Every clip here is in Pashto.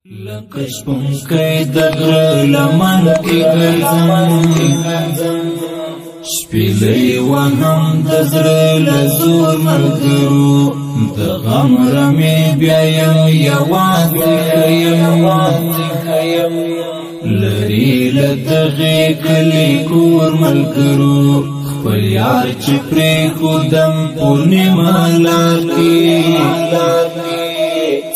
لکه شپونکی د غره لمن کې ګرځم شپېلۍ وهم د زړه له زور ملګرو د غم رمې بیا یم یوازې یم لرې له دغې کلي کور ملګرو خپل یار چې پرېښودم پورنیما لار کې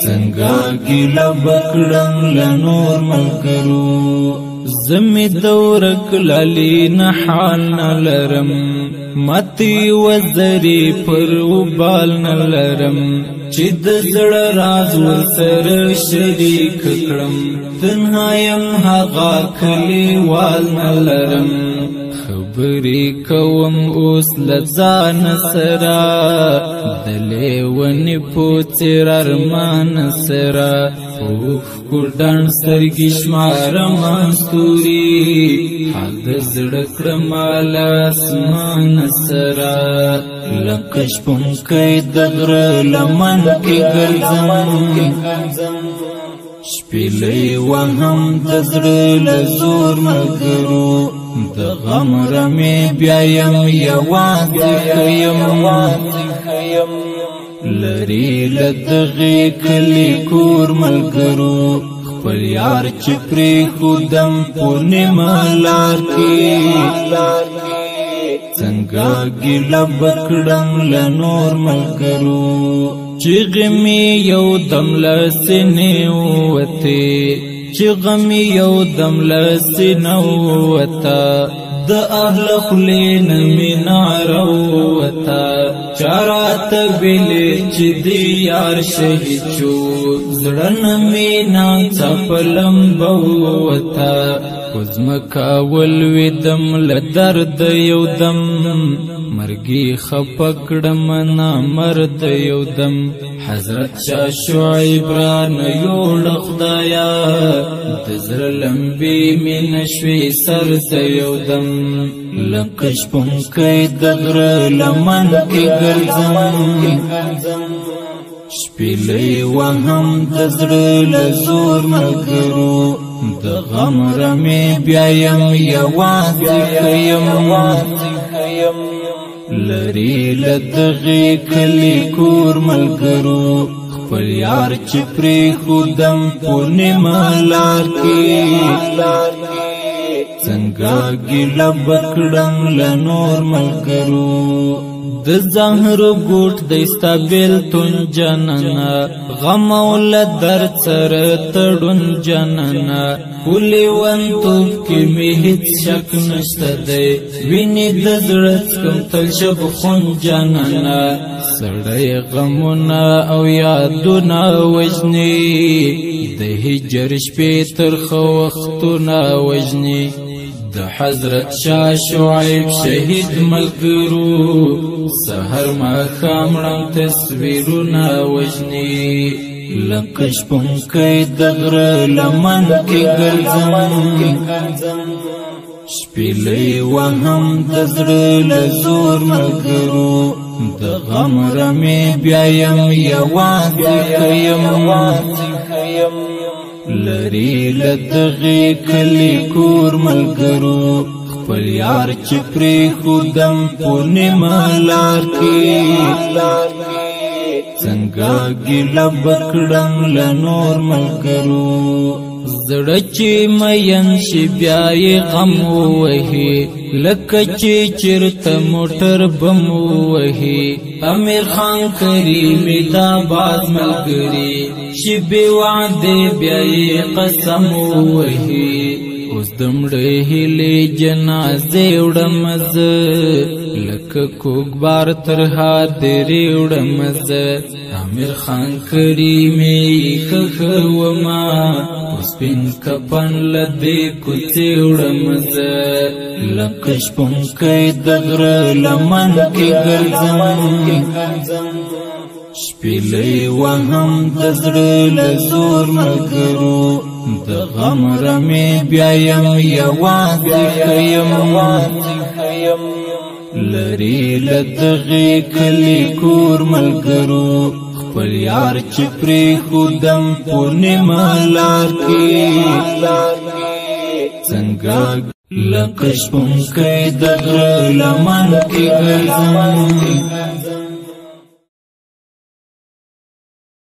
څنګه ګیله بکړم له نور ملګرو زمې د ورک لالي نه حال نه لرم ماتې وزرې پر وبال نه لرم چې د زړه راز ورسره شریک کړم تنها یم هغه کلیوال نه لرم خبرې کوم اوس له ځان سره د لیونې په څېر ارمان سره اوښکو ډنډ سترګې شمارم ستوري حال د زړه کړمه له اسمان سره لکه شپونکی د غره لمن کې ګرځم شپېلۍ وهم د زړه له زور ملګرو د غم رمې بیا یم یوازې یم لرې له دغې کلي کور ملګرو خپل یار چې پرېښودم پورنیما لار کې څنګه ګیله بکړم له نور ملګرو چیغې مې یو دم له سینې ووتې چیغه مې یو دم له سینه ووته د اهل خولې نه مې نعره ووته چا راته ویلې چې د یار شهید شو زړه نه مې ناڅه په لمبه ووته په ځمکه ولوېدم له درده یو دم مرګي خفه کړم نامرد یو دم حضرت شاه شعیب رانه یوړه خدایه د زړه لمبې مې نشوې سر ته یو دم لکه شپونکی د غره لمن کې ګرځم شپېلۍ وهم د زړه له زور ملګرو د غم رمې بیا یم یوازې یم لرې له دغې کلي کور ملګرو خپل یار چې پرېښودم پورنیما لار کې څنګه ګیله بکړم له نور ملګرو د زهرو ګوټ دی ستا بېلتون جانانه غم او له درد سره تړون جانانه په لیونتوب کې مې هېڅ شک نشته دی وینې د زړه څکم تل شبخون جانانه سړی غمونه او یادونه وژني د هجر شپې ترخه وختونه وژني د حضرت شاه شعیب شهید ملګرو سحر ماښام ړنګ تصویرونه وژني لکه شپونکی د غره لمن کې ګرځم شپېلۍ وهم د زړه له زور ملګرو د غم رمې بیا یم یوازې یم لرې له دغې کلي کور ملګرو خپل یار چې پرېښودم پورنیما لار کې څنګه ګیله بکړم له نور ملګرو زړه چې مین شي بیا یې غم ووهي لکه چې چېرته موټر بم ووهي امیر خان کریمي دا باز ملګري چې بې وعدې بیا یې قسم ووهي اوس د مړه هیلې جنازې وړم زه لکه کوږ بار تر هادرې وړم زه امیر خان کریمي ښه وما اوس سپین کفن له دې کوڅې وړم زه لکه شپونکی د غره لمن کې ګرځم شپېلۍ وهم د زړه له زور ملګرو د غم رمې بیا یم یوازې یم لرې له دغې کلي کور ملګرو خپل یار چې پرې خودم پورنیما لار کې څنګه لکه شپونکی د غره لمن کې ګرځم